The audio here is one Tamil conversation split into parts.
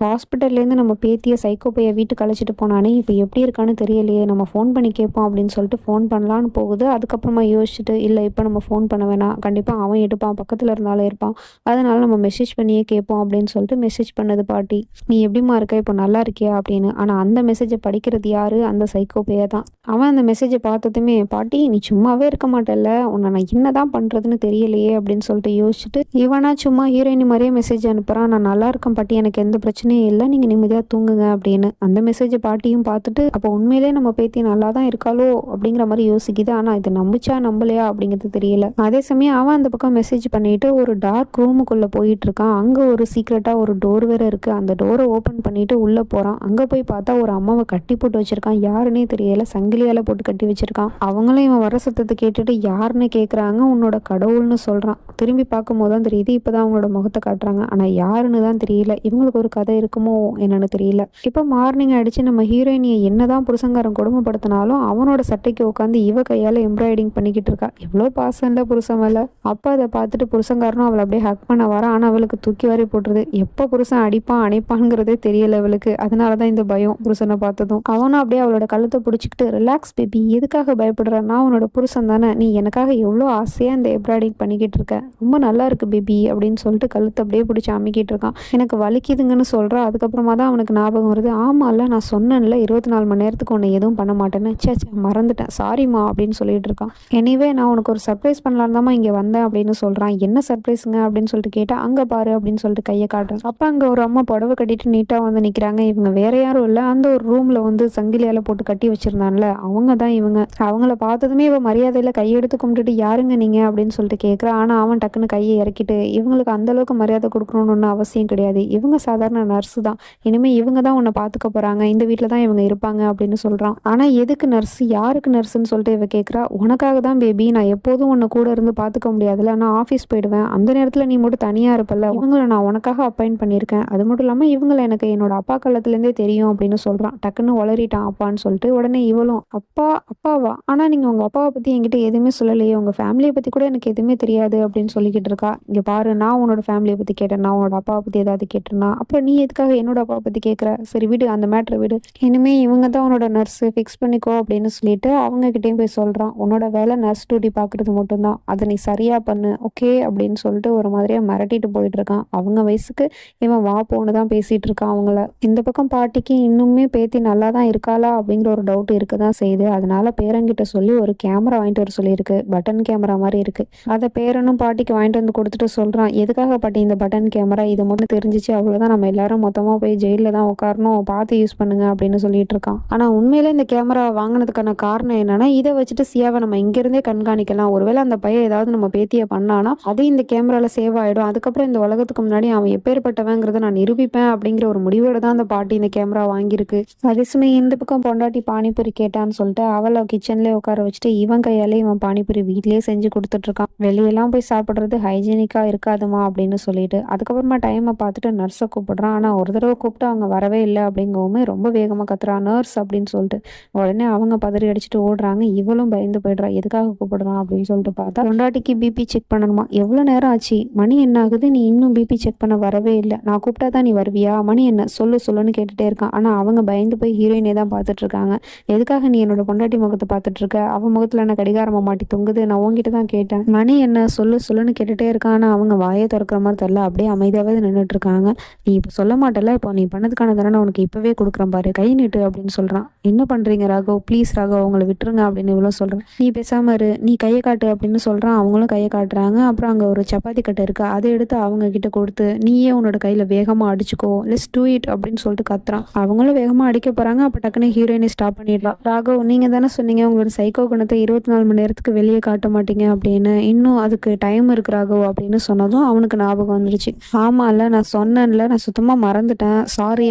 ஹாஸ்பிட்டல்லேருந்து நம்ம பேத்திய சைக்கோ பைய வீட்டுக்கு அழைச்சிட்டு போனானே, இப்போ எப்படி இருக்கான்னு தெரியலையே! நம்ம ஃபோன் பண்ணி கேட்போம் அப்படின்னு சொல்லிட்டு ஃபோன் பண்ணலான்னு போகுது. அதுக்கப்புறமா யோசிச்சுட்டு, இல்ல இப்போ நம்ம ஃபோன் பண்ண வேணாம். கண்டிப்பா அவன் எடுப்பான். பக்கத்துல இருந்தாலும் இருப்பான். அதனால நம்ம மெசேஜ் பண்ணியே கேட்போம் அப்படின்னு சொல்லிட்டு மெசேஜ் பண்ணுது பாட்டி. "நீ எப்படிம்மா இருக்க? இப்போ நல்லா இருக்கியா?" அப்படின்னு. ஆனா அந்த மெசேஜ படிக்கிறது யாரு? அந்த சைக்கோ பைய தான். அவன் அந்த மெசேஜ பார்த்ததுமே, "பாட்டி நீ சும்மாவே இருக்க மாட்டல்ல. உன்ன நான் என்னதான் பண்றதுன்னு தெரியலையே!" அப்படின்னு சொல்லிட்டு யோசிச்சுட்டு, இவனா சும்மா ஹீரோயினி மாரியே மெசேஜ் அனுப்புறான். "நான் நல்லா இருக்கேன் பாட்டி. எனக்கு எந்த பிரச்சனையும் இல்ல. நீங்க நிம்மதியா தூங்குங்க" அப்படின்னு. அந்த மெசேஜ பாட்டியும் பார்த்துட்டு, அப்போ உண்மையிலேயே நம்ம பேத்தி நல்லா தான் இருக்காளோ! அப்படிங்கிற மாரி யோசிக்குது. ஆனா இத நம்புச்சா நம்பலையா அப்படிங்கிறது தெரியல. அதே சமயம் அவன் அந்த பக்கம் மெசேஜ் பண்ணிட்டு ஒரு டார்க் ரூமுக்குள்ள போயிட்டுருக்கான். அங்க ஒரு சீக்ரெட்டா ஒரு டோர் வேற இருக்கு. அந்த டோர ஓப்பன் பண்ணிட்டு உள்ள போறான். அங்க போய் பார்த்தா ஒரு அம்மாவ கட்டி போட்டு வச்சிருக்கான். யாருன்னே தெரியல. சங்கிலியால போட்டு கட்டி வச்சிருக்கான். அவங்களும் இவன் வர சத்தத்த கேட்டுட்டு யாருன்னு கேட்குறாங்க. உன்னோட கடவுள்னு சொல்றான். திரும்பி பார்க்கும்போது தான் தெரியுது. இப்பதான் அவங்களோட முகத்த காட்டுறாங்க. ஆனா யாருன்னு தான் தெரியல. இவங்களுக்கு ஒரு கதை இருக்குமோ என்னன்னு தெரியல. இப்போ மார்னிங் ஆயிடுச்சு. நம்ம ஹீரோயினிய என்னதான் புருஷன்காரன் கொடுமைப்படுத்தினாலும் அவனோட சட்டைக்கு உட்காந்து இவ கையால எம்ப்ராய்டிங் பண்ணிக்கிட்டு இருக்கா. எவ்வளோ பாசம் இல்ல புருஷன் மேல. அப்ப அதை பார்த்துட்டு புருஷன்காரனும் அவளை அப்படியே ஹக் பண்ண வரான். ஆனா அவளுக்கு தூக்கி வாரி போட்டுருது. எப்போ புருஷன் அடிப்பான் அணைப்பான்ங்கிறதே தெரியல அவளுக்கு. அதனாலதான் இந்த பயம் புருஷனை பார்த்ததும். அவனும் அப்படியே அவளோட கழுத்தை பிடிச்சிக்கிட்டு, ரிலாக்ஸ் பேபி, எதுக்காக பயப்படுற? நான் உன்னோட புருஷன் தானே. நீ எனக்காக எவ்வளோ ஆசையா இந்த எம்ப்ராய்டிங் பண்ணிக்கிட்டு இருக்க. ரொம்ப நல்லா இருக்கு பேபி அப்படின்னு சொல்லிட்டு கழுத்தை அப்படியே பிடிச்சி அமுக்கிட்டு இருக்கான். எனக்கு வலிக்குதுங்கன்னு சொல்றா. அதுக்கப்புறமா தான் அவனுக்கு ஞாபகம் வருது. ஆமால்ல, நான் சொன்னேன்ல 24 மணி நேரத்துக்கு உன்னை எதுவும் பண்ண மாட்டேன்னு. சே மறந்துட்டேன், சாரிம்மா அப்படின்னு சொல்லிட்டு இருக்கான். எனிவே நான் உனக்கு ஒரு சர்ப்ரைஸ் பண்ணலான்னு தாம்மா இங்கே வந்தேன் அப்படின்னு சொல்றான். என்ன சர்ப்ரைஸுங்க அப்படின்னு சொல்லிட்டு கேட்டா, அங்க பாரு அப்படின்னு சொல்லிட்டு கையை காட்டுறான். அப்ப அங்க ஒரு அம்மா புடவை கட்டிட்டு நீட்டா வந்து நிக்கிறாங்க. இவங்க வேற யாரும் இல்ல, அந்த ஒரு ரூம்ல வந்து சங்கிலியால போட்டு கட்டி வச்சிருந்தான்ல அவங்க தான் இவங்க. அவங்கள பார்த்ததுமே இவ மரியாதையில கையெடுத்து கும்பிட்டுட்டு, யாருங்க நீங்க அப்படின்னு சொல்லிட்டு கேட்குறா. ஆனா அவன் டக்குன்னு கையை இறக்கிட்டு, இவங்களுக்கு அந்த அளவுக்கு மரியாதை கொடுக்கணும்னு ஒன்றும் அவசியம் கிடையாது. இவங்க சாதாரண நர்ஸு தான். இனிமே இவங்க தான் உன்னை பார்த்துக்க போறாங்க. இந்த வீட்டில் தான் இவங்க இருப்பாங்க அப்படின்னு சொல்றான். ஆனா எதுக்கு நர்ஸ்? யாருக்கு நர்ஸ்ன்னு சொல்லிட்டு இவ கேட்குறா. உனக்காக தான் பேபி. நான் எப்போதும் உன்னை கூட இருந்து பார்த்துக்க முடியாதுல்ல. நான் ஆஃபீஸ் போயிடுவேன். அந்த நேரத்தில் நீ மட்டும் தனியா இருப்பல்ல. இவங்களை நான் உனக்காக அப்பாயிண்ட் பண்ணியிருக்கேன். அது மட்டும் இல்லாமல் இவங்களை எனக்கு என்னோட அப்பா காலத்துலேருந்தே தெரியும் அப்படின்னு சொல்றான். டக்குன்னு உளறிட்டான் அப்பான்னு சொல்லிட்டு. உடனே இவளும், அப்பா அப்பாவா? ஆனா நீங்க உங்க அப்பாவை பத்தி என்கிட்ட எதுவுமே சொல்லலையே. உங்க ஃபேமிலியை பத்தி கூட எனக்கு எதுவுமே தெரியாது அப்படின்னு சொல்லிக்கிட்டு இருக்கா. இங்க பாரு, நான் உன்னோட ஃபேமிலியை பத்தி கேட்டேன், நான் உன்னோட அப்பாவை பத்தி ஏதாவது கேட்டேன்னா அப்புறம் நீ எதுக்காக என்னோட அப்பாவை பத்தி கேட்குற? சரி விடு, அந்த மேட்ரை விடு. இனிமே இவங்க தான் உன்னோட நர்ஸ், ஃபிக்ஸ் பண்ணிக்கோ அப்படின்னு சொல்லிட்டு அவங்க கிட்டேயும் போய் சொல்றான். உன்னோட வேலை நர்ஸ் டியூட்டி பார்க்கறது மட்டும்தான். அதை நீ சரியா பண்ணு, ஓகே அப்படின்னு சொல்லிட்டு ஒரு மாதிரியா மிரட்டிட்டு போயிட்டு இருக்கான். அவங்க வயசுக்கு இவன் வா போன்னு தான் பேசிட்டு இருக்கான் அவங்கள. இந்த பக்கம் பாட்டிக்கு இன்னுமே பேத்தி நல்லா தான் இருக்காளா அப்படிங்கிற ஒரு டவுட் இருக்க தான் செய்யுது. அதனால பேரங்கிட்ட சொல்லி ஒரு கேமரா வாங்கிட்டு வர சொல்லியிருக்கு. பட்டன் கேமரா மாதிரி இருக்கு. அதை பேரனும் பாட்டிக்கு வாங்கிட்டு வந்து கொடுத்துட்டு சொல்றான், எதுக்காக பாட்டி இந்த பட்டன் கேமரா? இது மட்டும் தெரிஞ்சிச்சு அவ்வளவுதான், நம்ம எல்லாரும் மொத்தமா போய் ஜெயிலில் தான் உட்காரணும், பார்த்து யூஸ் பண்ணுங்க அப்படின்னு சொல்லிட்டு இருக்கான். ஆனா உண்மையிலே இந்த கேமரா வாங்கினதுக்கான காரணம் என்னன்னா, இதை வச்சுட்டு சியாவை நம்ம இங்கிருந்தே கண்காணிக்கலாம். ஒருவேளை அந்த பையன் ஏதாவது நம்ம பேத்தியை பண்ணானா அது இந்த கேமரால சேவ் ஆயிடும். அதுக்கப்புறம் இந்த உலகத்துக்கு முன்னாடி அவன் எப்பேற்பட்டவங்கிறத நான் நிரூபிப்பேன் அப்படிங்கிற ஒரு முடிவோட தான் அந்த பாட்டி இந்த கேமரா வாங்கியிருக்கு. அதே சமயம் இந்த பக்கம் பொண்டாட்டி பானிபூரி கேட்டான்னு சொல்லிட்டு அவளை கிச்சன்லேயே உட்கார வச்சுட்டு இவன் கையாலே இவன் பானிபூரி வீட்லயே செஞ்சு கொடுத்துட்டு இருக்கான். வெளியெல்லாம் போய் சாப்பிட்றது ஹைஜீனிக்கா இருக்காதுமா அப்படின்னு சொல்லிட்டு. அதுக்கப்புறமா டைமை பார்த்துட்டு நர்ஸை கூப்பிடுறான். ஆனா ஒரு தடவை கூப்பிட்டு அவங்க வரவே இல்லை அப்படிங்கவுமே ரொம்ப வேகமா கத்துறான், நர்ஸ் அப்படின்னு சொல்லிட்டு. உடனே அவங்க பதறி அடிச்சுட்டு ஓடுறாங்க. இவளும் பயந்து போயிடுறா. எதுக்காக கூப்பிடுறான் அப்படின்னு சொல்லிட்டு பார்த்தா பொண்டாட்டிக்கு பிபி செக் பண்ணணுமா. எவ்வளவு நேரம் ஆச்சு? மணி என்ன ஆகுது? நீ இன்னும் பிபி செக் பண்ண வரவே இல்லை. நான் கூப்பிட்டா தான் நீ வருவியா? மணி என்ன? சொல்லுன்னு கேட்டுட்டே இருக்கான். ஆனா அவங்க பயந்து போய் ஹீரோயினே தான் பார்த்துட்டு இருக்காங்க. எதுக்காக நீ என்னோட பொண்டாட்டி முகத்தை பார்த்துட்டு இருக்க? அவன் முகத்துல என்ன கடிகாரமா மாட்டி தொங்குது? நான் உங்ககிட்ட தான் கேட்டேன். மணி என்ன? சொல்லுன்னு கேட்டுட்டே இருக்கான். ஆனா அவங்க வாயை திறக்கிற மாதிரி தெரியல. அப்படியே அமைதியாவே நின்றுட்டு இருக்காங்க. நீ இப்போ சொல்ல மாட்டல, இப்போ நீ பண்ணதுக்கான தண்டனை உனக்கு இப்பவே கொடுக்குறேன் பாரு, கை நீட்டு அப்படின்னு சொல்றான். என்ன பண்றீங்க ராகவ்? ப்ளீஸ் ராகவ், அவங்கள விட்டுருங்க அப்படின்னு இவ்வளோ சொல்றேன். நீ பேசாம இரு, நீ கையை காட்டு அப்படின்னு சொல்றான். அவங்களும் கையை காட்டுறாங்க. அப்புறம் அங்க ஒரு சப்பாத்தி கட்டை இருக்கு, அதை எடுத்து அவங்க கிட்ட கொடுத்து, நீயே உன்னோட கையில வேகமா அடிச்சுக்கோ, லெட்ஸ் டூ இட் அப்படின்னு சொல்லிட்டு கத்துறான். அவங்களும் வேகமா அடிக்க போறாங்க. அப்ப டக்குன்னு ஹீரோயினை ஸ்டாப் பண்ணிடுறா. ராகவ், நீங்க தானே சொன்னீங்க உங்களோட சைக்கோ குணத்தை 24 மணி நேரத்துக்கு வெளியே காட்ட மாட்டீங்க அப்படின்னு. இன்னும் அதுக்கு டைம் இருக்கு ராகவ் அப்படின்னு சொன்னதும் அவனுக்கு ஞாபகம் வந்துருச்சு. ஆமா இல்ல, நான் சொன்னேன்ல, நான் சுத்தமா மறந்துட்டேன், சாரி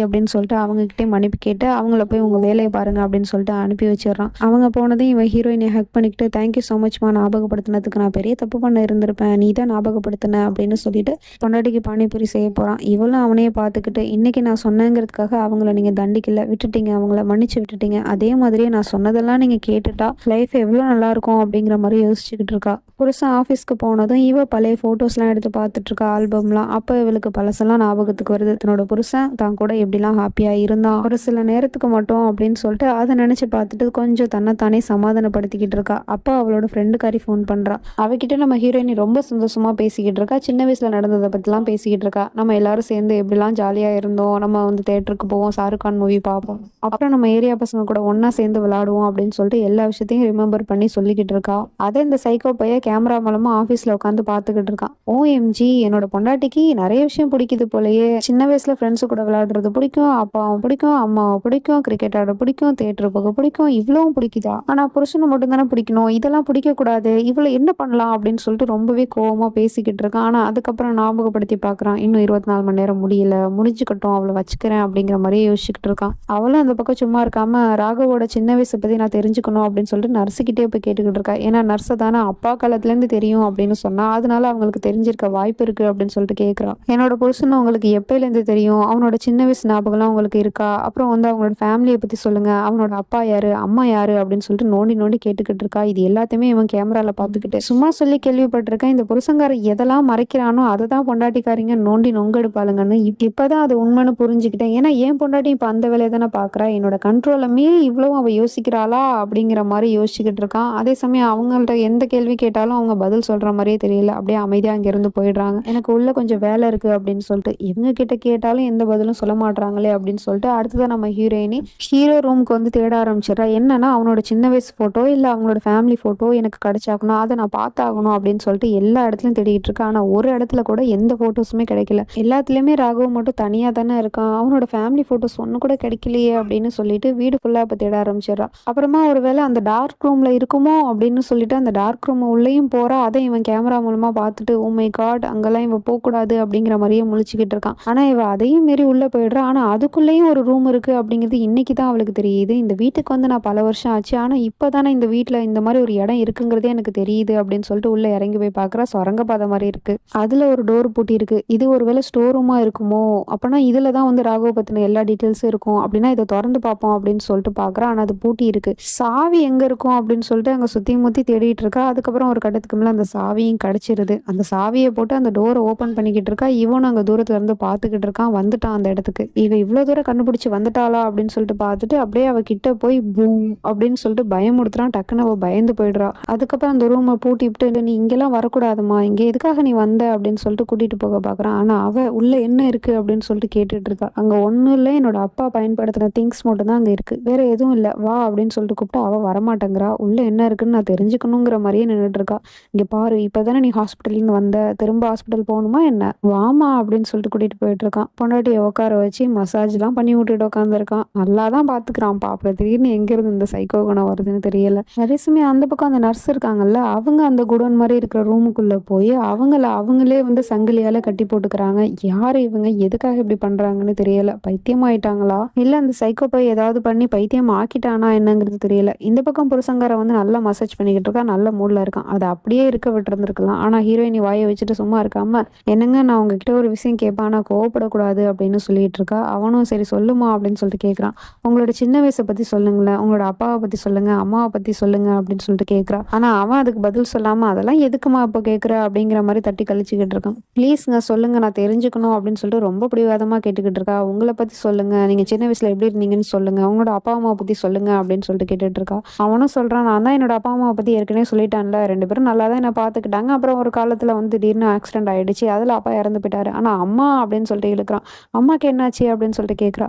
அப்படின்னு சொல்லிட்டு அவங்க கிட்டே மன்னிப்பு கேட்டு அவங்கள போய் உங்க வேலையை பாருங்க அப்படின்னு சொல்லிட்டு அனுப்பி வச்சிடறான். அவங்க போனதையும் இவன் ஹீரோயினை ஹக் பண்ணிக்கிட்டு, தேங்க்யூ ஸோ மச்மா, ஞாபகப்படுத்தினதுக்கு. நான் பெரிய தப்பு பண்ண இருந்திருப்பேன், நீ தான் ஞாபகப்படுத்தின அப்படின்னு சொல்லிட்டு பொண்டாட்டிக்கு பானிபூரி செய்ய போறான். இவளும் அவனையே பார்த்துக்கிட்டு, இன்னைக்கு நான் சொன்னேங்கிறதுக்காக அவங்கள நீங்க தண்டிக்கல, விட்டுட்டீங்க, அவங்கள மன்னிச்சு விட்டுட்டீங்க. அதே மாதிரியே நான் சொன்னதெல்லாம் நீங்க கேட்டுட்டா லைஃப் எவ்வளோ நல்லா இருக்கும் அப்படிங்கிற மாதிரி யோசிச்சுக்கிட்டு இருக்கா. புருஷன் ஆஃபீஸ்க்கு போனதும் இவ பழைய ஃபோட்டோஸ்லாம் எடுத்து பார்த்துட்டு இருக்கா, ஆல்பம்லாம். அப்போ இவளுக்கு பழசெல்லாம் ஞாபகத்துக்கு வருது. தன்னோட தன்னோட புருஷன் தான் கூட எப்படிலாம் ஹாப்பியா இருந்தான் ஒரு சில நேரத்துக்கு மட்டும் அப்படின்னு சொல்லிட்டு அதை நினைச்சு பார்த்துட்டு கொஞ்சம் தன்னைத்தானே சமாதானப்படுத்திக்கிட்டு இருக்கா. அப்போ அவளோட ஃப்ரெண்டுக்காரி ஃபோன் பண்றா. அவகிட்ட நம்ம ஹீரோயினி ரொம்ப சந்தோஷமா பேசிக்கிட்டு இருக்கா. சின்ன வயசுல நடந்ததை பத்திலாம் பேசிக்கிட்டு இருக்கா. நம்ம எல்லாரும் சேர்ந்து எப்படிலாம் ஜாலியா இருந்தோம், நம்ம வந்து தேட்டருக்கு போவோம், ஷாருக் கான் மூவி பார்ப்போம், அப்புறம் நம்ம ஏரியா பசங்க கூட ஒன்னா சேர்ந்து விளையாடுவோம் அப்படின்னு சொல்லிட்டு எல்லா விஷயத்தையும் ரிமெம்பர் பண்ணி சொல்லிக்கிட்டு இருக்கா. அதை இந்த சைக்கோ பைய கேமரா மூலமா ஆஃபீஸ்ல உட்காந்து பார்த்துக்கிட்டு இருக்கான். ஓஎம்ஜி, என்னோட பொண்டாட்டிக்கு நிறைய விஷயம் பிடிக்குது போலயே. சின்ன வயசுல ஃப்ரெண்ட்ஸு கூட விளையாடுறது பிடிக்கும், அப்பாவை பிடிக்கும், அம்மாவை பிடிக்கும், கிரிக்கெட் ஆட பிடிக்கும், தியேட்டர் போக பிடிக்கும், இவ்வளவும் பிடிக்குதா? ஆனா புருஷனை மட்டும் தானே பிடிக்கணும், இதெல்லாம் பிடிக்க கூடாது, இவ்வளவு என்ன பண்ணலாம் அப்படின்னு சொல்லிட்டு ரொம்பவே கோவமா பேசிக்கிட்டு இருக்கான். ஆனா அதுக்கப்புறம் ஞாபகப்படுத்தி பார்க்கறான், இன்னும் 24 மணி நேரம் முடியல, முடிஞ்சுக்கட்டும், அவளை வச்சுக்கிறேன் அப்படிங்கிற மாதிரியே யோசிச்சுக்கிட்டு இருக்கான். அவளும் அந்த பக்கம் சும்மா இருக்காம ராகவோட சின்ன வயசை பத்தி நான் தெரிஞ்சுக்கணும் அப்படின்னு சொல்லிட்டு நர்ஸுக்கிட்டே போய் கேட்டுக்கிட்டு இருக்கா. ஏன்னா நர்ஸை தானே அப்பா காலத்துல இருந்து தெரியும் அப்படின்னு சொன்னா அதனால அவங்களுக்கு தெரிஞ்சிருக்க வாய்ப்பு இருக்கு அப்படின்னு சொல்லிட்டு கேட்கறான். என்னோட புருஷன் உங்களுக்கு எப்பயிலேருந்து தெரியும், அவனோட சின்ன வயசு ஞாபகம்லாம் உங்களுக்கு இருக்கா, அப்புறம் வந்து அவங்களோட ஃபேமிலியை பத்தி சொல்லுங்க, அவனோட அப்பா யாரு, அம்மா யாரு அப்படின்னு சொல்லிட்டு நோண்டி நோண்டி கேட்டுக்கிட்டு இருக்கா. இது எல்லாத்தையுமே இவன் கேமரால பார்த்துக்கிட்டு சும்மா சொல்லி கேள்விப்பட்டிருக்கேன், இந்த புருஷங்கார எதெல்லாம் மறைக்கிறானோ அதை தான் பொண்டாட்டிக்காரிங்க நோண்டி நொங்கெடுப்பாளுங்கன்னு இப்பதான் அது உண்மைன்னு புரிஞ்சுக்கிட்டேன். ஏன்னா என் பொண்டாட்டி இப்ப அந்த வேலையை தானே பாக்குறா, என்னோட கண்ட்ரோலை மீறி இவ்வளவு அவ யோசிக்கிறாளா அப்படிங்கிற மாதிரி யோசிச்சுக்கிட்டு இருக்கான். அதே சமயம் அவங்கள்ட்ட எந்த கேள்வி கேட்டாலும் அவங்க பதில் சொல்ற மாதிரியே தெரியல. அப்படியே அமைதியா அங்க இருந்து போயிடுறாங்க. எனக்கு உள்ள கொஞ்சம் வேலை இருக்கு அப்படின்னு சொல்லிட்டு இவங்க கிட்ட கேட்டாலும் எந்த பதிலும் சொல்ல மாட்டாங்களே அப்படின்னு சொல்லிட்டு அடுத்ததான் நம்ம ஹீரோயினி ஹீரோ ரூமுக்கு வந்து தேட ஆரம்பிச்சிடறா. என்னன்னா அவனோட சின்ன வயசு போட்டோ இல்ல அவங்களோட ஃபேமிலி போட்டோ எனக்கு கிடைச்சாகணும், அதை நான் பார்த்தாகணும் அப்படின்னு சொல்லிட்டு எல்லா இடத்துலயும் தேடிட்டு இருக்கா. ஆனா ஒரு இடத்துல கூட எந்த போட்டோஸுமே கிடைக்கல. எல்லாத்துலயுமே ராகவ் மட்டும் தனியா தானே இருக்கான், அவனோட ஃபேமிலி போட்டோஸ் ஒண்ணு கூட கிடைக்கலையே அப்படின்னு சொல்லிட்டு வீடு ஃபுல்லா இப்ப தேட ஆரம்பிச்சிடறா. அப்புறமா ஒருவேளை அந்த டார்க் ரூம்ல இருக்குமோ அப்படின்னு சொல்லிட்டு அந்த டார்க் ரூம் உள்ளேயும் போறா. அதை இவன் கேமரா மூலமா பார்த்துட்டு ஓ மை காட் அங்கெல்லாம் இவ போகக்கூடாது அப்படிங்கிற மாதிரியே முழிச்சுக்கிட்டு இருக்கான். ஆனா இவ அதையும் மீறி உள்ள போயிடுறா. ஆனா அதுக்குள்ளேயும் ஒரு ரூம் இருக்கு அப்படிங்கிறது இன்னைக்கு தான் அவளுக்கு தெரியுது. இந்த வீட்டுக்கு வந்து நான் பல வருஷம் ஆச்சு, ஆனா இப்பதானே இந்த வீட்டுல இந்த மாதிரி ஒரு இடம் இருக்குங்கிறதே எனக்கு தெரியுது அப்படின்னு சொல்லிட்டு உள்ள இறங்கி போய் பாக்குறா. சுரங்கப்பாதை மாதிரி இருக்கு, அதுல ஒரு டோர் பூட்டி இருக்கு. இது ஒருவேளை ஸ்டோர் ரூமா இருக்குமோ, அப்பனா இதுலதான் வந்து ராகவ பத்தின எல்லா டீட்டெயில்ஸும் இருக்கும், அப்படின்னா இதை திறந்து பார்ப்போம் அப்படின்னு சொல்லிட்டு பாக்குறா. ஆனா அது பூட்டி இருக்கு. சாவி எங்க இருக்கும் அப்படின்னு சொல்லிட்டு அங்க சுத்தி முத்தி தேடிட்டு இருக்கா. அதுக்கப்புறம் ஒரு கட்டத்துக்கு மேல அந்த சாவியும் கிடைச்சிருது. அந்த சாவியை போட்டு அந்த டோரை ஓபன் பண்ணிக்கிட்டு இருக்கா. இவனும் அங்க தூரத்துல இருந்து பாத்துக்கிட்டு இருக்கான். வந்துட்டான் அந்த இடத்துக்கு. இவ இவ்வளவு தூரம் கண்டுபிடிச்சு வந்துட்டாளா அப்படின்னு சொல்லிட்டு பார்த்துட்டு அப்படியே அவ கிட்ட போய் பூம் அப்படின்னு சொல்லிட்டு பயமுடுத்துறான். டக்குன்னு அவ பயந்து போயிடுறா. அதுக்கப்புறம் அந்த ரூமை பூட்டி விட்டு நீ இங்கெல்லாம் வரக்கூடாதுமா, இங்க எதுக்காக நீ வந்த அப்படின்னு சொல்லிட்டு கூட்டிட்டு போக பாக்குறான். ஆனா அவ உள்ள என்ன இருக்கு அப்படின்னு சொல்லிட்டு கேட்டுட்டு இருக்கா. அங்க ஒண்ணும் இல்ல, என்னோட அப்பா பயன்படுத்தின திங்ஸ் மட்டும் தான் அங்க இருக்கு, வேற எதுவும் இல்ல, வா அப்படின்னு சொல்லிட்டு கூப்பிட்டு அவ வரமாட்டேங்கிறா. உள்ள என்ன இருக்குன்னு நான் தெரிஞ்சுக்கணுங்கிற மாதிரியே நின்றுட்டு இருக்கா. இங்க பாரு, இப்பதானே நீ ஹாஸ்பிட்டல்னு வந்த, திரும்ப ஹாஸ்பிட்டல் போகணுமா என்ன, வாமா அப்படின்னு சொல்லிட்டு கூட்டிட்டு போயிட்டு இருக்கான். பொண்டாட்டியை உட்கார வச்சு மசாஜ் எல்லாம் பண்ணி விட்டுட்டு உட்காந்துருக்கான். நல்லா தான் பாத்துக்கிறான்ப்பா. அப்புறம் திடீர்னு எங்க இருந்து இந்த சைக்கோ குணம் வருதுன்னு தெரியல. அதே சமயம் அந்த பக்கம் அந்த நர்ஸ் இருக்காங்கல்ல, அவங்க அந்த குடோன் மாதிரி இருக்கிற ரூமுக்குள்ள போய் அவங்களே வந்து சங்கிலியால கட்டி போட்டுக்கிறாங்க. யாரு இவங்க, எதுக்காக இப்படி பண்றாங்கன்னு தெரியல. பைத்தியம் ஆயிட்டாங்களா இல்ல அந்த சைக்கோ போய் ஏதாவது பண்ணி பைத்தியம் ஆக்கிட்டானா என்னங்கிறது தெரியல. இந்த பக்கம் புருஷங்கார வந்து நல்லா மசாஜ் பண்ணிக்கிட்டு இருக்கா, நல்ல மூட்ல இருக்கான். அதை அப்படியே இருக்க விட்டு இருந்திருக்கலாம். ஆனா ஹீரோயினி வாயை வச்சுட்டு சும்மா இருக்காம என்னங்க நான் உங்ககிட்ட ஒரு விஷயம் கேட்பேன், ஆனா கோவப்படக்கூடாது அப்படின்னு சொல்லிட்டு இருக்கா. அவனும் சரி சொல்லுமா அப்படின்னு சொல்லிட்டு கேட்கறான். உங்களோட சின்ன வயசை பத்தி சொல்லுங்களேன், உங்களோட அப்பாவை பத்தி சொல்லுங்க, அம்மாவை பத்தி சொல்லுங்க அப்படின்னு சொல்லிட்டு கேட்கறா. ஆனா அவன் அதுக்கு பதில் சொல்லாம அதெல்லாம் எதுக்குமா இப்போ கேட்கற அப்படிங்கிற மாதிரி தட்டி கழிச்சுக்கிட்டு இருக்கான். ப்ளீஸ்ங்க சொல்லுங்க, நான் தெரிஞ்சுக்கணும் அப்படின்னு சொல்லிட்டு ரொம்ப பிடிவாதமா கேட்டுக்கிட்டு இருக்கா. உங்களை பத்தி சொல்லுங்க, நீங்க சின்ன வயசுல எப்படி இருந்தீங்கன்னு சொல்லுங்க, உங்களோட அப்பா அம்மாவை பத்தி சொல்லுங்க அப்படின்னு சொல்லிட்டு கேட்டுட்டு இருக்கா. அவனும் சொல்றான், நான் தான் என்னோட அப்பா அம்மாவை பத்தி ஏற்கனவே சொல்லிட்டான்ல, 2 பேரும் நல்லா தான் என்ன பாத்துக்கிட்டாங்க, அப்புறம் ஒரு காலத்துல வந்து திடீர்னு ஆக்சிடென்ட் ஆயிடுச்சு, அதுல அப்பா இறந்து போயிட்டாரு. ஆனா அம்மா அப்படின்னு சொல்லிட்டு இழுக்கிறான். அம்மாக்கு என்னாச்சு அப்படின்னு சொல்லிட்டு கேட்கறா.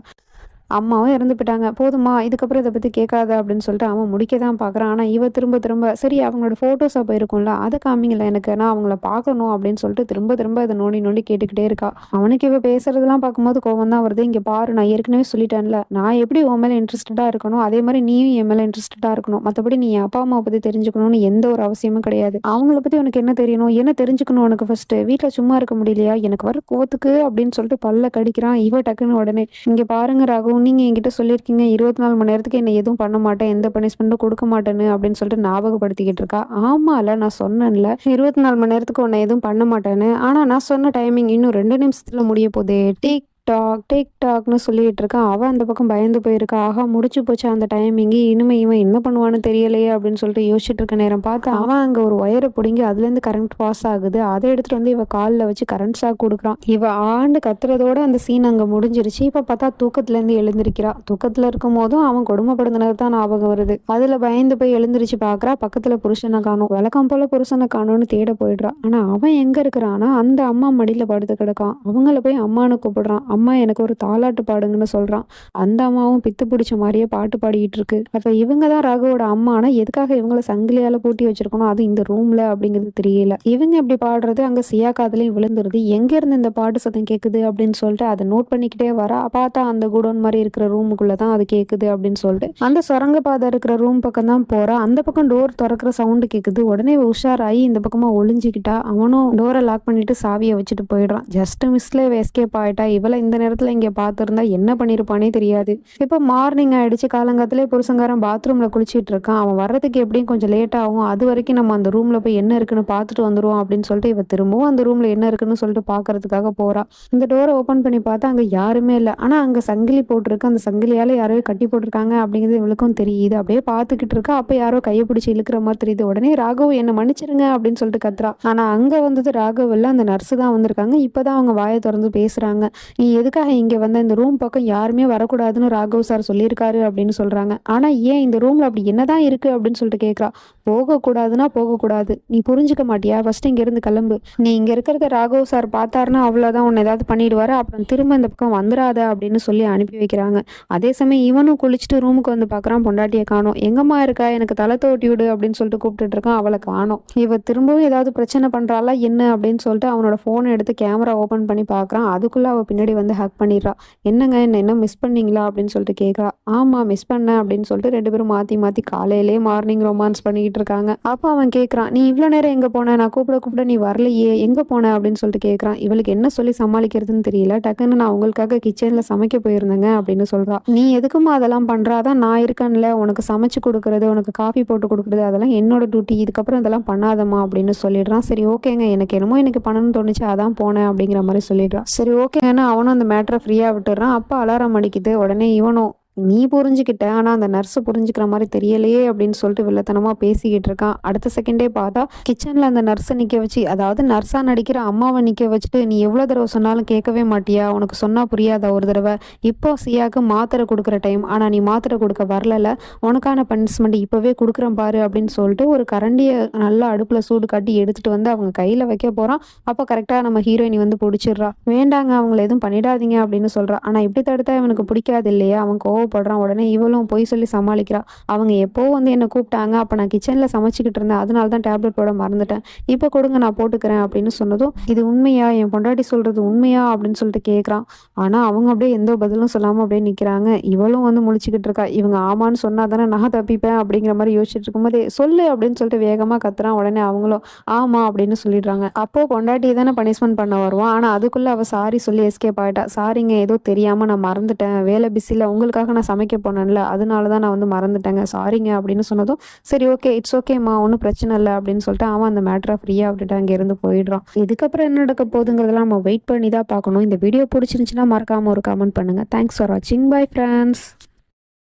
அம்மாவும் இறந்து போயிட்டாங்க, போதுமா, இதுக்கப்புறம் இதை பற்றி கேட்காத அப்படின்னு சொல்லிட்டு அவன் முடிக்க தான் பார்க்குறான். ஆனால் இவ திரும்ப திரும்ப சரி அவங்களோட ஃபோட்டோஸ் அப்போ இருக்கும்ல அதை காமிங்கல எனக்கு, நான் அவங்கள பார்க்கணும் அப்படின்னு சொல்லிட்டு திரும்ப திரும்ப அதை நோண்டி நோண்டி கேட்டுக்கிட்டே இருக்கா. அவனுக்கு இவ பேசுறதுலாம் பார்க்கும்போது கோவம் தான் வருது. இங்கே பாரு, நான் ஏற்கனவே சொல்லிட்டேன்ல, நான் எப்படி உன் மேலே இன்ட்ரெஸ்டடாக இருக்கணும் அதே மாதிரி நீயும் என் மேலே இன்ட்ரெஸ்டடாக இருக்கணும். மற்றபடி நீ என் அப்பா அம்மாவை பற்றி தெரிஞ்சுக்கணும்னு எந்த ஒரு அவசியமும் கிடையாது. அவங்கள பற்றி உனக்கு என்ன தெரியணும், என்ன தெரிஞ்சுக்கணும் உனக்கு, ஃபர்ஸ்ட் வீட்டில் சும்மா இருக்க முடியலையா, எனக்கு வர கோத்துக்கு அப்படின்னு சொல்லிட்டு பல்ல கடிக்கிறான். இவ டக்குன்னு உடனே இங்கே பாருங்க ராகு, நீங்க என்கிட்ட சொல்லியிருக்கீங்க 24 மணி நேரத்துக்கு என்ன எதுவும் பண்ண மாட்டேன், எந்த பனிஷ்மெண்ட்டும் கொடுக்க மாட்டேன்னு அப்படின்னு சொல்லிட்டு ஞாபகப்படுத்திக்கிட்டு இருக்கா. ஆமால, நான் சொன்னேன்ல 24 மணி நேரத்துக்கு உன்னை எதுவும் பண்ண மாட்டேன்னு, ஆனா நான் சொன்ன டைமிங் இன்னும் 2 நிமிஷத்துல முடிய போதே, டிக் டிக் டாக்னு சொல்லிட்டு இருக்கான். அவன் அந்த பக்கம் பயந்து போயிருக்கா. ஆஹா முடிச்சு போச்சு அந்த டைமிங்கு. இனிமே இவன் என்ன பண்ணுவான்னு தெரியலையே அப்படின்னு சொல்லிட்டு யோசிச்சுட்டு இருக்க நேரம் பார்த்து அவன் அங்க ஒரு ஒயரை பிடுங்கி அதுலேருந்து கரண்ட் பாஸ் ஆகுது. அதை எடுத்துட்டு வந்து இவ காலில் வச்சு கரண்ட் ஷாக் கொடுக்குறான். இவ ஆண்டு கத்துறதோட அந்த சீன் அங்க முடிஞ்சிருச்சு. இப்ப பார்த்தா தூக்கத்துல இருந்து எழுந்திருக்கிறா. தூக்கத்துல இருக்கும் போதும் அவன் கொடுமைப்படுத்தினது தான் ஞாபகம் வருது. அதுல பயந்து போய் எழுந்திருச்சு பாக்குறா. பக்கத்துல புருஷனை காணும். வழக்கம் போல புருஷனை காணும்னு தேட போயிடுறா. ஆனா அவன் எங்க இருக்கிறான்னா அந்த அம்மா மடியில படுத்து கிடக்கான். அவங்கள போய் அம்மானு கூப்பிடுறான். அம்மா எனக்கு ஒரு தாலாட்டு பாடுங்கன்னு சொல்றான். அந்த அம்மாவும் பித்து பிடிச்ச மாதிரியே பாட்டு பாடிட்டு இருக்கு. அப்ப இவங்க தான் ராகுவோட அம்மா. ஆனா எதுக்காக இவங்களை சங்கிலியால பூட்டி வச்சிருக்கணும், அது இந்த ரூம்ல அப்படிங்கிறது தெரியல. இவங்க இப்படி பாடுறது அங்க சியா காதுலயும் விழுந்துருது. எங்க இருந்து இந்த பாட்டு சத்தம் கேக்குது அப்படின்னு சொல்லிட்டு அதை நோட் பண்ணிக்கிட்டே வரா. பார்த்தா அந்த குடோன் மாதிரி இருக்கிற ரூமுக்குள்ளதான் அது கேக்குது அப்படின்னு சொல்லிட்டு அந்த சுரங்க பாதை இருக்கிற ரூம் பக்கம் தான் போறா. அந்த பக்கம் டோர் திறக்கிற சவுண்டு கேக்குது. உடனே உஷாராயி இந்த பக்கமா ஒளிஞ்சுக்கிட்டா. அவனும் டோரை லாக் பண்ணிட்டு சாவியை வச்சுட்டு போயிடுறான். ஜஸ்ட் மிஸ்ல எஸ்கேப் ஆயிட்டா. இவளை இந்த நேரத்துல இங்க பாத்துருந்தா என்ன பண்ணிருப்பானே தெரியாது. இப்ப மார்னிங் ஆயிடுச்சு. காலங்காத்திலே புருஷங்காரன் பாத்ரூம்ல குளிச்சிட்டு இருக்கான். அவன் வர்றதுக்கு எப்படியும் கொஞ்சம் லேட் ஆகும். அது வரைக்கும் நம்ம அந்த ரூம்ல போய் என்ன இருக்குன்னு பார்த்துட்டு வந்துருவோம் அப்படின்னு சொல்லிட்டு இவ திரும்பவும் அந்த ரூம்ல என்ன இருக்குன்னு சொல்லிட்டு பாக்குறதுக்காக போறா. இந்த டோரை ஓபன் பண்ணி பார்த்தா அங்க யாருமே இல்லை. ஆனா அங்க சங்கிலி போட்டிருக்கு. அந்த சங்கிலியால யாரோ கட்டி போட்டிருக்காங்க அப்படிங்கிறது இவளுக்கும் தெரியுது. அப்படியே பாத்துக்கிட்டு இருக்கா. அப்ப யாரோ கையை பிடிச்சி இழுக்கிற மாதிரி தெரியுது. உடனே ராகவ் என்ன மன்னிச்சிருங்க அப்படின்னு சொல்லிட்டு கத்துறா. ஆனா அங்க வந்தது ராகவ் இல்ல, அந்த நர்ஸ் தான் வந்திருக்காங்க. இப்பதான் அவங்க வாயை திறந்து பேசுறாங்க. நீ எதுக்காக இங்க வந்த? இந்த ரூம் பக்கம் யாருமே வரக்கூடாதுன்னு ராகவ் சார் சொல்லியிருக்காரு அப்படின்னு சொல்றாங்க. ஆனா ஏன் இந்த ரூம்ல அப்படி என்னதான் இருக்கு அப்படின்னு சொல்லிட்டு கேட்கறா. போகக்கூடாதுன்னா போகக்கூடாது. நீ புரிஞ்சுக்க மாட்டியா? ஃபர்ஸ்ட் இங்க இருந்து கிளம்பு. நீ இங்க இருக்கிறத ராகவ் சார் பார்த்தாருன்னா அவ்வளவுதான், உன்னை ஏதாவது பண்ணிடுவாரு. அப்புறம் திரும்ப இந்த பக்கம் வந்துடாத அப்படின்னு சொல்லி அனுப்பி வைக்கிறாங்க. அதே சமயம் இவனும் குளிச்சுட்டு ரூமுக்கு வந்து பாக்குறான். பொண்டாட்டியை காணோம். எங்கம்மா இருக்கா, எனக்கு தலை தோட்டி விடு அப்படின்னு சொல்லிட்டு கூப்பிட்டுட்டு இருக்கான். அவளை காணோம். இவ திரும்பவும் ஏதாவது பிரச்சனை பண்றாளா என்ன அப்படின்னு சொல்லிட்டு அவனோட போனை எடுத்து கேமரா ஓபன் பண்ணி பாக்குறான். அதுக்குள்ள அவ பின்னாடி வந்து ஹேக் பண்ணிடுறா. என்னங்க என்ன மிஸ் பண்ணீங்களா அப்படின்னு சொல்லிட்டு கேட்கறா. ஆமா மிஸ் பண்ண அப்படின்னு சொல்லிட்டு ரெண்டு பேரும் மாத்தி மாத்தி காலையிலே மார்னிங் ரொமான்ஸ் பண்ணிக்கிட்டு இருக்காங்க. அப்ப அவன் கேட்கறான், நீ இவ்வளவு நேரம் எங்க போன? நான் கூப்பிட கூப்பிட நீ வரலையே, எங்க போன அப்படின்னு சொல்லிட்டு கேட்கறான். இவளுக்கு என்ன சொல்லி சமாளிக்கிறதுன்னு தெரியல. டக்குன்னு நான் உங்களுக்காக கிச்சன்ல சமைக்க போயிருந்தேங்க அப்படின்னு சொல்றா. நீ எதுக்குமா அதெல்லாம் பண்றாதான்? நான் இருக்கேன்ல, உனக்கு சமைச்சு கொடுக்கறது, உனக்கு காஃபி போட்டு கொடுக்குறது அதெல்லாம் என்னோட டியூட்டி. இதுக்கப்புறம் இதெல்லாம் பண்ணாதமா அப்படின்னு சொல்லிடுறான். சரி ஓகேங்க, எனக்கு என்னமோ எனக்கு பண்ணணும்னு தோணுச்சு அதான் போனேன் அப்படிங்கிற மாதிரி சொல்லிடுறான். சரி ஓகேங்கன்னா அவனும் அந்த மேட்டரை ஃப்ரீயா விட்டுறான். அப்ப அலாரம் அடிக்குது. உடனே இவனும் நீ புரிஞ்சுக்கிட்ட, ஆனா அந்த நர்ஸ் புரிஞ்சுக்கிற மாதிரி தெரியலையே அப்படின்னு சொல்லிட்டு வில்லத்தனமா பேசிக்கிட்டு இருக்கான். அடுத்த செகண்டே பார்த்தா கிச்சன்ல அந்த நர்ஸை நிக்க வச்சு, அதாவது நர்ஸா நடிக்கிற அம்மாவை நிக்க வச்சுட்டு, நீ எவ்வளவு தடவை சொன்னாலும் கேட்கவே மாட்டியா? உனக்கு சொன்னா புரியாதா ஒரு தடவை? இப்போ சியாக்கு மாத்திரை கொடுக்குற டைம், ஆனா நீ மாத்திரை கொடுக்க வரல, உனக்கான பனிஷ்மெண்ட் இப்பவே கொடுக்குறேன் பாரு அப்படின்னு சொல்லிட்டு ஒரு கரண்டியை நல்லா அடுப்புல சூடு காட்டி எடுத்துட்டு வந்து அவங்க கையில வைக்க போறான். அப்போ கரெக்டா நம்ம ஹீரோயினி வந்து பிடிச்சிடுறா. வேண்டாங்க அவங்களை எதுவும் பண்ணிடாதீங்க அப்படின்னு சொல்றா. ஆனா இப்படி தடுத்தா இவனுக்கு பிடிக்காது இல்லையா? அவன் கோவப்படுறான். உடனே இவளும் போய் சொல்லி சமாளிக்கிறா. அவங்க எப்போ வந்து என்ன கூப்பிட்டாங்க, அப்ப நான் கிச்சன்ல சமைச்சுக்கிட்டு இருந்தேன், அதனால தான் டேப்லெட் போட மறந்துட்டேன், இப்ப கொடுங்க நான் போட்டுக்கிறேன் அப்படின்னு சொன்னதும், இது உண்மையா, என் பொண்டாட்டி சொல்றது உண்மையா அப்படின்னு சொல்லிட்டு கேட்கறான். ஆனா அவங்க அப்படியே எந்த பதிலும் சொல்லாம அப்படியே நிக்கிறாங்க. இவளும் வந்து முழிச்சுக்கிட்டு இருக்கா. இவங்க ஆமான்னு சொன்னா தானே நான் தப்பிப்பேன் அப்படிங்கிற மாதிரி யோசிச்சுட்டு இருக்கும்போது சொல்லு அப்படின்னு சொல்லிட்டு வேகமா கத்துறான். உடனே அவங்களும் ஆமா அப்படின்னு சொல்லிடுறாங்க. அப்போ பொண்டாட்டி தானே பனிஷ்மெண்ட் பண்ண வருவான். ஆனா அதுக்குள்ள அவ சாரி சொல்லி எஸ்கேப் ஆயிட்டா. சாரிங்க, ஏதோ தெரியாம நான் மறந்துட்டேன், வேலை பிஸில உங்களுக்காக நான் சமைக்க போனேன்ல, அதனாலதான் நான் வந்து மறந்துட்டேங்க, சாரிங்க அப்படின்னு சொன்னதும், சரி ஓகே இட்ஸ் ஓகேம்மா, ஒன்றும் பிரச்சனை இல்லை அப்படின்னு சொல்லிட்டு அவன் அந்த மேட்டரை ஃப்ரீயா விட்டுட்டு அங்க இருந்து போயிடுறான். இதுக்கப்புறம் என்ன நடக்க போகுதுங்கிறதெல்லாம் நம்ம வெயிட் பண்ணி தான் பார்க்கணும். இந்த வீடியோ பிடிச்சிருந்துச்சுன்னா மறக்காம ஒரு கமெண்ட் பண்ணுங்க. தேங்க்ஸ் ஃபார் வாட்சிங். Bye friends.